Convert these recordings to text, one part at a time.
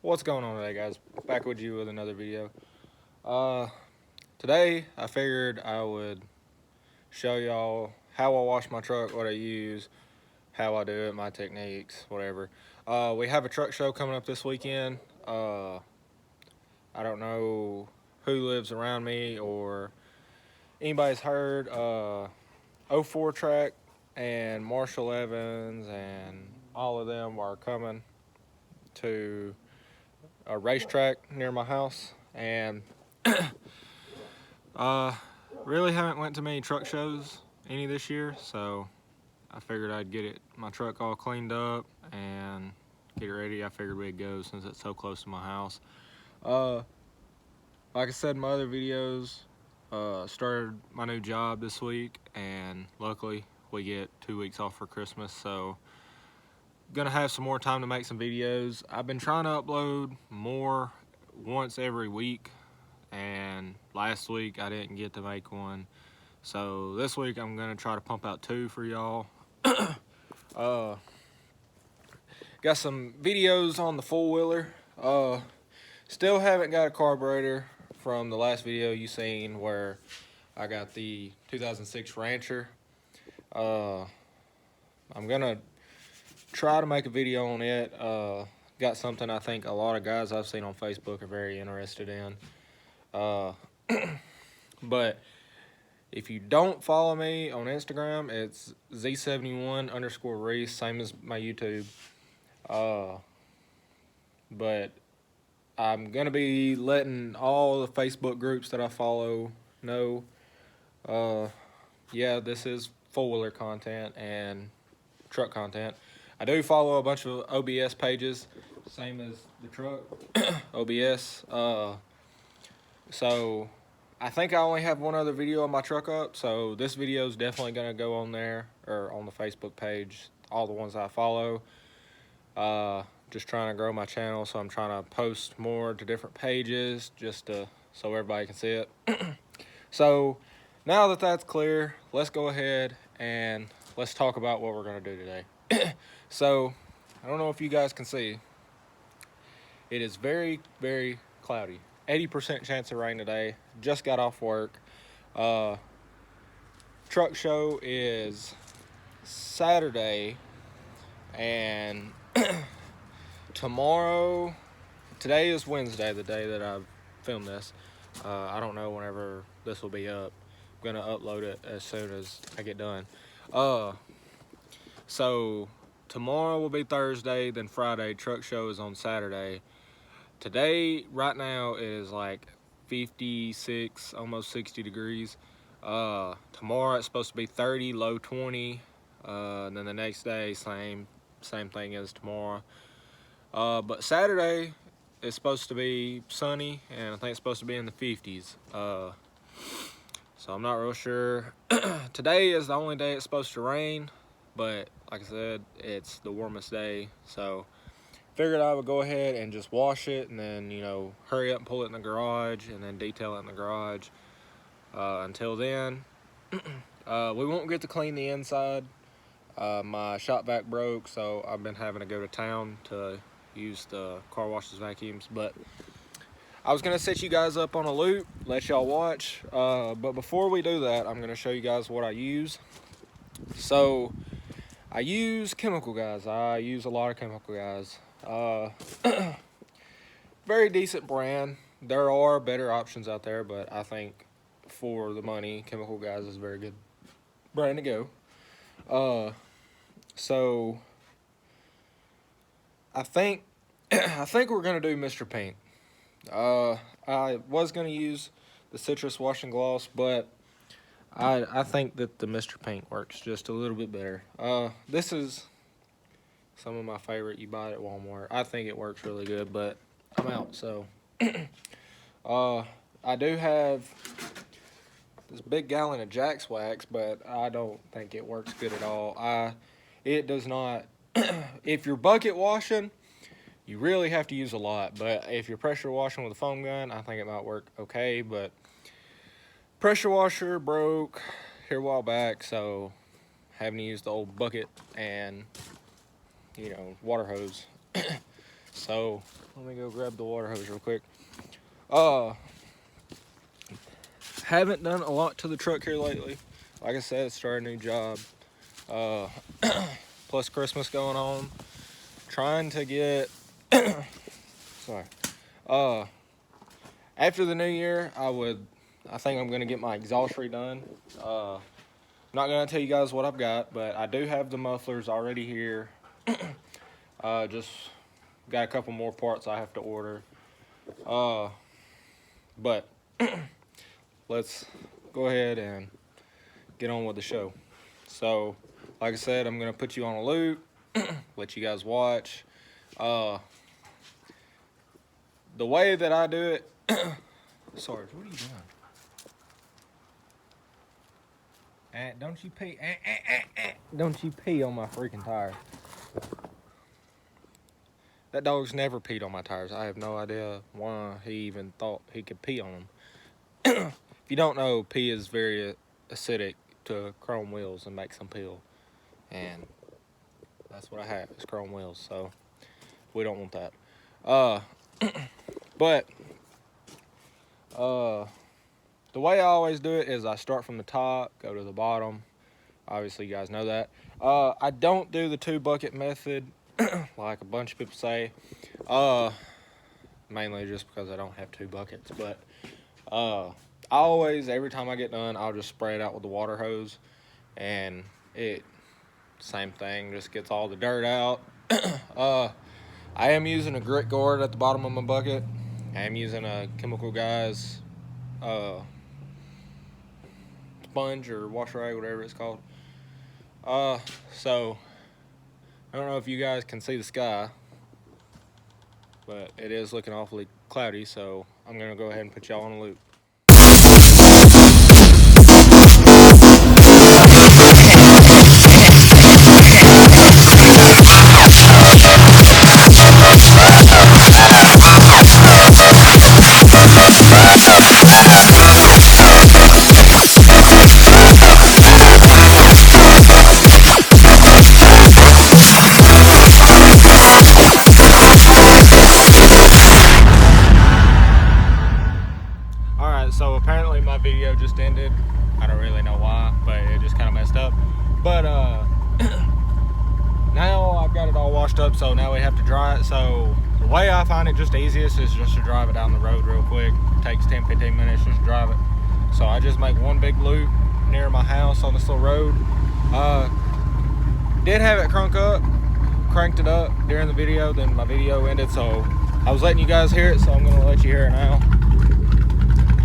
What's going on today, guys? Back with you with another video. Today I figured I would show y'all how I wash my truck, what I use, how I do it, my techniques, whatever. We have a truck show coming up this weekend. I don't know who lives around me or anybody's heard. 04 Track and Marshall Evans and all of them are coming to a racetrack near my house, and really haven't went to many truck shows any this year, so I figured I'd get my truck all cleaned up and get it ready. I figured we'd go since it's so close to my house. Like I said in my other videos, started my new job this week, and luckily we get 2 weeks off for Christmas, so gonna have some more time to make some videos. I've been trying to upload more once every week, and last week I didn't get to make one, so this week I'm gonna try to pump out 2 for y'all. Got some videos on the four-wheeler. Still haven't got a carburetor from the last video you seen where I got the 2006 Rancher. I'm gonna try to make a video on it. Got something I think a lot of guys I've seen on Facebook are very interested in. But if you don't follow me on Instagram, it's Z71_Reese, same as my YouTube. But I'm gonna be letting all the Facebook groups that I follow know, yeah, this is four-wheeler content and truck content. I do follow a bunch of OBS pages, same as the truck OBS. So I think I only have one other video on my truck up, so this video is definitely gonna go on there, or on the Facebook page, all the ones I follow. Just trying to grow my channel, so I'm trying to post more to different pages just so everybody can see it. So now that that's clear, let's go ahead and let's talk about what we're going to do today. So I don't know if you guys can see, it is very, very cloudy. 80% chance of rain today. Just got off work. Truck show is Saturday, and today is Wednesday, the day that I've filmed this. I don't know whenever this will be up. I'm gonna upload it as soon as I get done. So tomorrow will be Thursday, then Friday. Truck show is on Saturday. Today, right now, it is like 56, almost 60 degrees. Tomorrow it's supposed to be 30, low 20. And then the next day, same thing as tomorrow. But Saturday is supposed to be sunny, and I think it's supposed to be in the 50s. So I'm not real sure. Today is the only day it's supposed to rain, but like I said, it's the warmest day, so figured I would go ahead and just wash it, and then, you know, hurry up and pull it in the garage, and then detail it in the garage. Until then, we won't get to clean the inside. My shop vac broke, so I've been having to go to town to use the car washes vacuums. But I was gonna set you guys up on a loop, let y'all watch, but before we do that, I'm gonna show you guys what I use. So I use Chemical Guys. I use a lot of Chemical Guys. Very decent brand. There are better options out there, but I think for the money, Chemical Guys is a very good brand to go. So I think we're gonna do Mr. Paint. I was gonna use the Citrus Wash and Gloss, but I think that the Mr. Paint works just a little bit better. This is some of my favorite. You buy it at Walmart. I think it works really good, but I'm out. So I do have this big gallon of Jack's Wax, but I don't think it works good at all. It does not. If you're bucket washing, you really have to use a lot, but if you're pressure washing with a foam gun, I think it might work okay. But pressure washer broke here a while back, so having to use the old bucket and, you know, water hose. So Let me go grab the water hose real quick. Haven't done a lot to the truck here lately. Like I said, started a new job. Plus Christmas going on. Trying to get sorry. After the new year, I think I'm gonna get my exhaust redone. Not gonna tell you guys what I've got, but I do have the mufflers already here. Just got a couple more parts I have to order. But let's go ahead and get on with the show. So, like I said, I'm gonna put you on a loop, let you guys watch. The way that I do it, sorry, what are you doing? Don't you pee? Don't you pee on my freaking tire? That dog's never peed on my tires. I have no idea why he even thought he could pee on them. If you don't know, pee is very acidic to chrome wheels and makes them peel. And that's what I have, is chrome wheels. So we don't want that. But the way I always do it is I start from the top, go to the bottom. Obviously, you guys know that. I don't do the 2-bucket method like a bunch of people say. Mainly just because I don't have 2 buckets. But I always, every time I get done, I'll just spray it out with the water hose. And same thing, just gets all the dirt out. I am using a grit guard at the bottom of my bucket. I am using a Chemical Guys sponge or wash rag, whatever it's called. So I don't know if you guys can see the sky, but it is looking awfully cloudy, so I'm gonna go ahead and put y'all on a loop. So apparently my video just ended. I don't really know why, but it just kind of messed up. But now I've got it all washed up, so now we have to dry it. So the way I find it just easiest is just to drive it down the road real quick. It takes 10-15 minutes just to drive it. So I just make one big loop near my house on this little road. Did have it cranked it up during the video, then my video ended, so I was letting you guys hear it, so I'm gonna let you hear it now.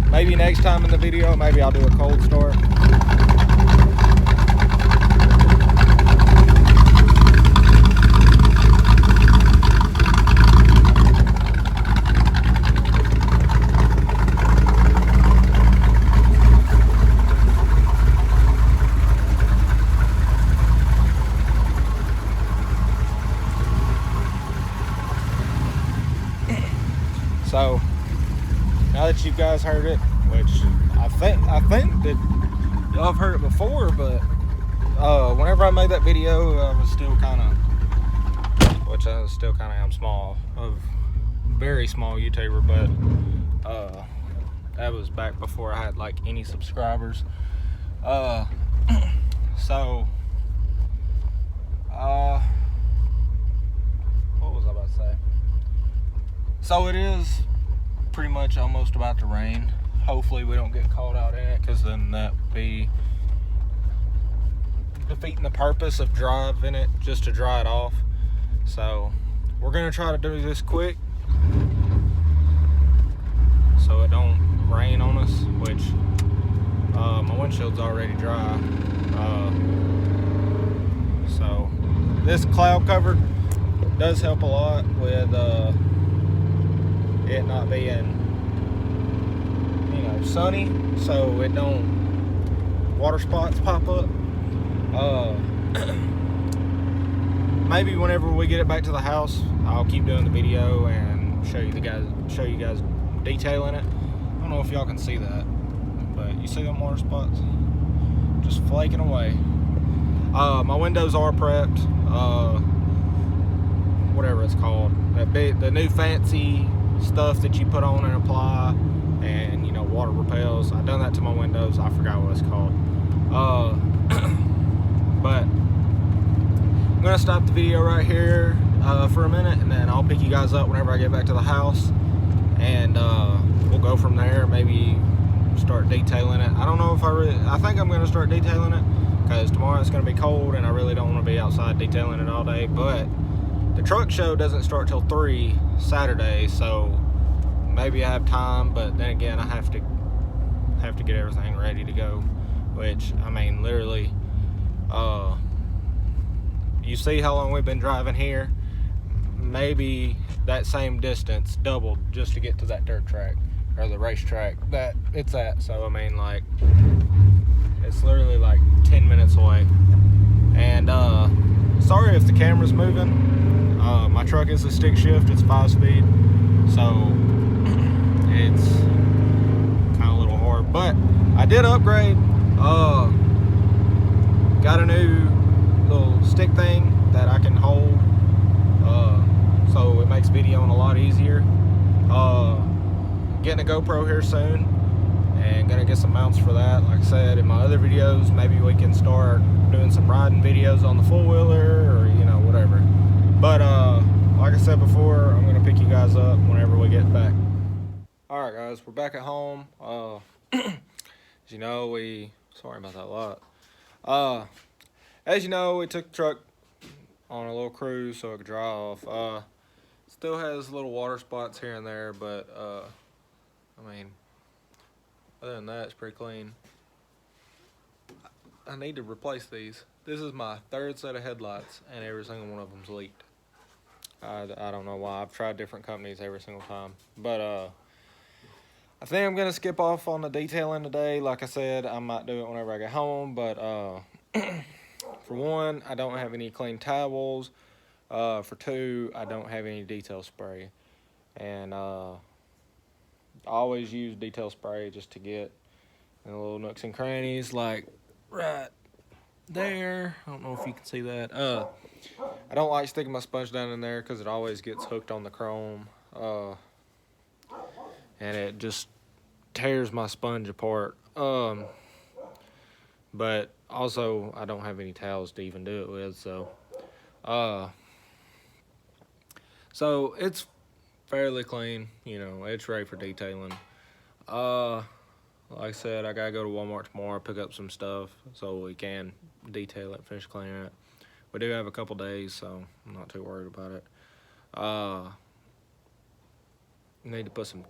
Maybe next time in the video, maybe I'll do a cold start. So now that you guys heard it, which I think that y'all have heard it before, but whenever I made that video, I was still kind of, which I still kind of am very small YouTuber, but that was back before I had like any subscribers. So what was I about to say? So it is pretty much almost about to rain. Hopefully we don't get caught out in it, because then that would be defeating the purpose of driving it just to dry it off. So we're gonna try to do this quick so it don't rain on us, which my windshield's already dry. So this cloud cover does help a lot with it not being, you know, sunny, so it don't water spots pop up. Maybe whenever we get it back to the house, I'll keep doing the video and show you guys detailing it. I don't know if y'all can see that, but you see them water spots just flaking away. My windows are prepped, whatever it's called. the new fancy stuff that you put on and apply, and you know, water repels. I've done that to my windows. I forgot what it's called. But I'm gonna stop the video right here for a minute, and then I'll pick you guys up whenever I get back to the house, and we'll go from there. Maybe start detailing it. I don't know if I think I'm gonna start detailing it, because tomorrow it's gonna be cold and I really don't want to be outside detailing it all day. But the truck show doesn't start till 3 Saturday, so maybe I have time. But then again, I have to get everything ready to go, which, I mean, literally, you see how long we've been driving here. Maybe that same distance doubled just to get to that dirt track, or the racetrack that it's at. So I mean, like, it's literally like 10 minutes away. And sorry if the camera's moving. My truck is a stick shift. It's 5-speed, so it's kind of a little hard. But I did upgrade. Got a new little stick thing that I can hold, so it makes videoing a lot easier. Getting a GoPro here soon, and gonna get some mounts for that. Like I said in my other videos, maybe we can start doing some riding videos on the four-wheeler, or you know, whatever. But like I said before, I'm gonna pick you guys up whenever we get back. All right, guys, we're back at home. As you know, sorry about that lot. As you know, we took the truck on a little cruise so it could dry off. Still has little water spots here and there, but I mean, other than that, it's pretty clean. I need to replace these. This is my 3rd set of headlights, and every single one of them's leaked. I don't know why. I've tried different companies every single time, but I think I'm gonna skip off on the detailing today. Like I said, I might do it whenever I get home, but for one, I don't have any clean towels. For 2, I don't have any detail spray, and I always use detail spray just to get in the little nooks and crannies, like right there. I don't know if you can see that. I don't like sticking my sponge down in there because it always gets hooked on the chrome, and it just tears my sponge apart. But also, I don't have any towels to even do it with, so it's fairly clean. You know, it's ready for detailing. Like I said, I gotta go to Walmart tomorrow, pick up some stuff so we can detail it, finish cleaning it. We do have a couple days, so I'm not too worried about it. Need to put some.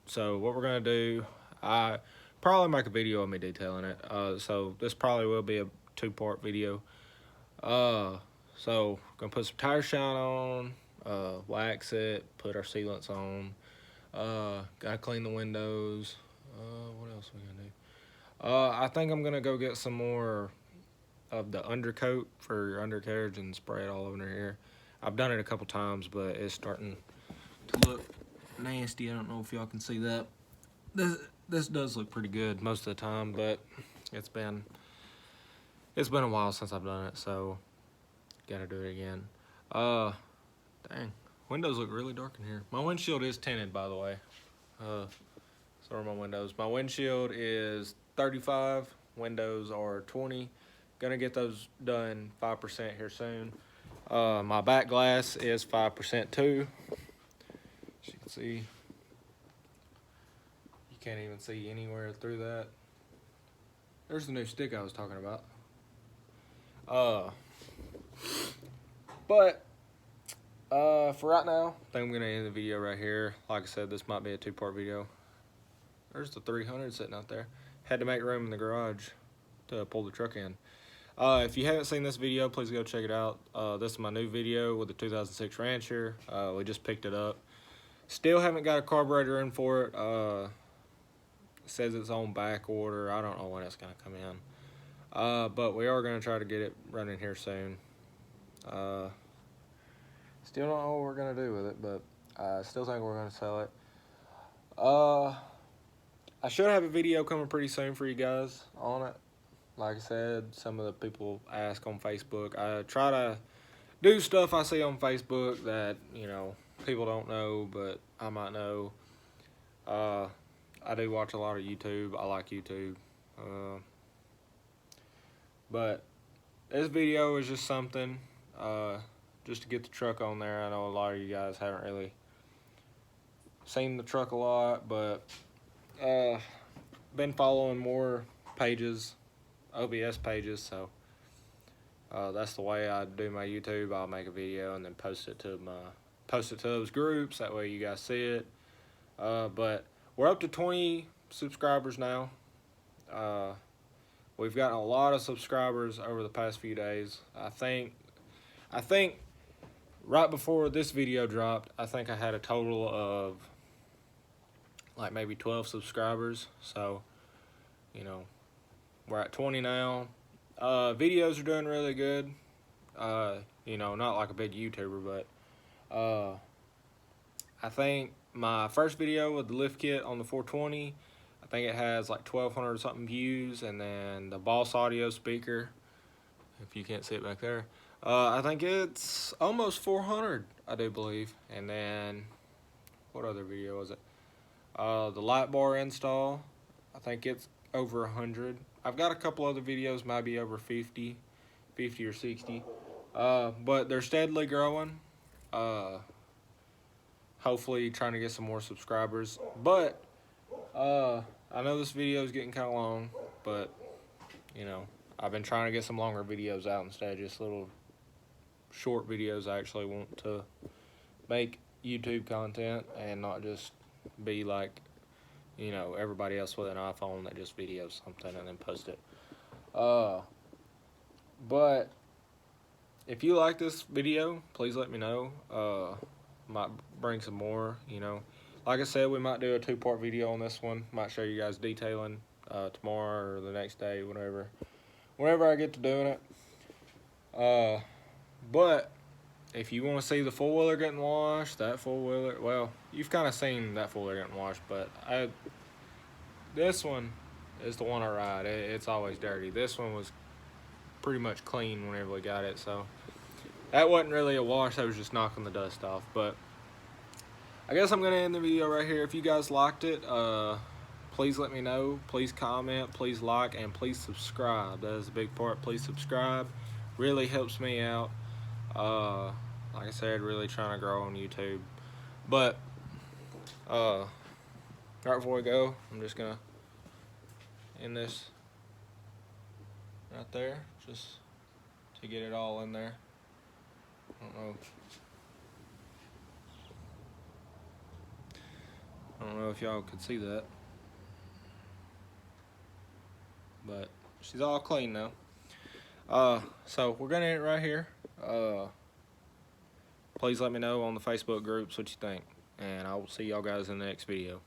So what we're gonna do, I probably make a video of me detailing it. So this probably will be a 2-part video. So gonna put some tire shine on, wax it, put our sealants on. Gotta clean the windows. What else are we gonna do? I think I'm gonna go get some more of the undercoat for your undercarriage and spray it all over here. I've done it a couple times, but it's starting to look nasty. I don't know if y'all can see that. This does look pretty good most of the time, but it's been a while since I've done it, so gotta do it again. Dang, windows look really dark in here. My windshield is tinted, by the way. So are my windows. My windshield is 35, windows are 20. Gonna get those done 5% here soon. My back glass is 5% too. As you can see, you can't even see anywhere through that. There's the new stick I was talking about. But for right now, I think I'm gonna end the video right here. Like I said, this might be a 2-part video. There's the 300 sitting out there. Had to make room in the garage to pull the truck in. If you haven't seen this video, please go check it out. This is my new video with the 2006 Rancher. We just picked it up. Still haven't got a carburetor in for it. It says it's on back order. I don't know when it's gonna come in. But we are gonna try to get it running here soon. Still don't know what we're gonna do with it, but I still think we're gonna sell it. I should have a video coming pretty soon for you guys on it. Like I said, some of the people ask on Facebook. I try to do stuff I see on Facebook that, you know, people don't know, but I might know. I do watch a lot of YouTube. I like YouTube. But this video is just something, just to get the truck on there. I know a lot of you guys haven't really seen the truck a lot, but been following more pages, OBS pages, so that's the way I do my YouTube. I'll make a video and then post it to those groups. That way you guys see it. But we're up to 20 subscribers now. We've gotten a lot of subscribers over the past few days. I think right before this video dropped, I think I had a total of like maybe 12 subscribers. So, you know, we're at 20 now. Videos are doing really good. You know, not like a big YouTuber, but I think my first video with the lift kit on the 420, I think it has like 1,200 something views, and then the Boss Audio speaker, if you can't see it back there, I think it's almost 400, I do believe. And then what other video was it? The light bar install, I think it's over 100. I've got a couple other videos, maybe over 50 or 60, but they're steadily growing. Hopefully trying to get some more subscribers. But I know this video is getting kind of long, but you know, I've been trying to get some longer videos out instead of just little short videos. I actually want to make YouTube content and not just be like, you know, everybody else with an iPhone that just videos something and then post it. But if you like this video, please let me know. Might bring some more, you know. Like I said, we might do a 2-part video on this one. Might show you guys detailing tomorrow or the next day, whenever I get to doing it. But if you want to see the 4-wheeler getting washed, that 4-wheeler, well, you've kind of seen that 4-wheeler getting washed, but this one is the one I ride. It's always dirty. This one was pretty much clean whenever we got it, so that wasn't really a wash. That was just knocking the dust off. But I guess I'm gonna end the video right here. If you guys liked it, please let me know. Please comment, please like, and please subscribe. That is a big part. Please subscribe. Really helps me out. Like I said, really trying to grow on YouTube. But right before we go, I'm just gonna end this right there, just to get it all in there. I don't know if y'all could see that, but she's all clean now. So we're gonna end it right here. Please let me know on the Facebook groups what you think, and I will see y'all guys in the next video.